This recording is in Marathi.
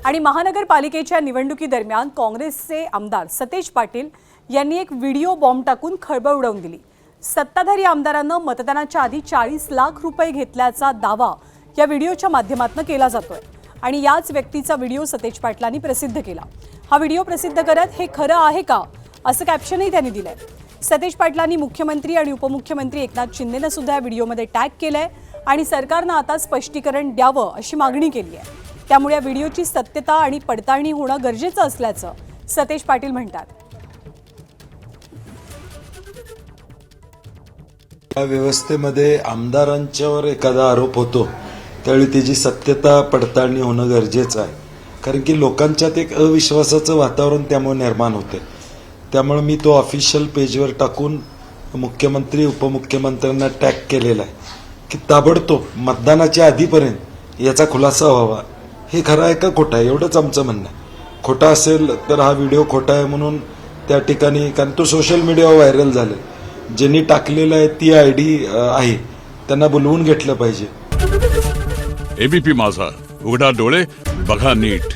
आणि महानगरपालिकेच्या निवडणुकीदरम्यान काँग्रेसचे आमदार सतेज पाटील यांनी एक व्हिडिओ बॉम्ब टाकून खळबळ उडवून दिली। सत्ताधारी आमदारांना मतदानाच्या आधी 40 लाख रुपये घेतल्याचा दावा या व्हिडिओच्या माध्यमातून केला जातोय आणि याच व्यक्तीचा व्हिडिओ सतेज पाटलांनी प्रसिद्ध केला। हा व्हिडिओ प्रसिद्ध करत हे खरं आहे का असं कॅप्शनही त्यांनी दिलंय। सतेज पाटलांनी मुख्यमंत्री आणि उपमुख्यमंत्री एकनाथ शिंदेंना सुद्धा या व्हिडिओमध्ये टॅग केलंय आणि सरकारनं आता स्पष्टीकरण द्यावं अशी मागणी केली आहे। त्यामुळे या व्हिडिओची सत्यता आणि पडताळणी होणं गरजेचं असल्याचं सतेज पाटील म्हणतात। या व्यवस्थेमध्ये आमदारांच्यावर एखादा आरोप होतो त्यावेळी त्याची सत्यता पडताळणी होणं गरजेचं आहे, कारण की लोकांच्यात एक अविश्वासाचं वातावरण त्यामुळे निर्माण होते। त्यामुळे मी तो ऑफिशियल पेजवर टाकून मुख्यमंत्री उपमुख्यमंत्र्यांना टॅग केलेला आहे की ताबडतोब मतदानाच्या आधीपर्यंत याचा खुलासा व्हावा। हे खरं आहे का खोटं आहे एवढंच आमचं म्हणणं आहे। खोटा असेल तर हा व्हिडिओ खोटा आहे म्हणून त्या ठिकाणी, कारण तो सोशल मीडियावर व्हायरल झाला, ज्यांनी टाकलेला आहे ती आयडी आहे त्यांना बोलवून घेतलं पाहिजे। एबीपी माझा, उघडा डोळे बघा नीट।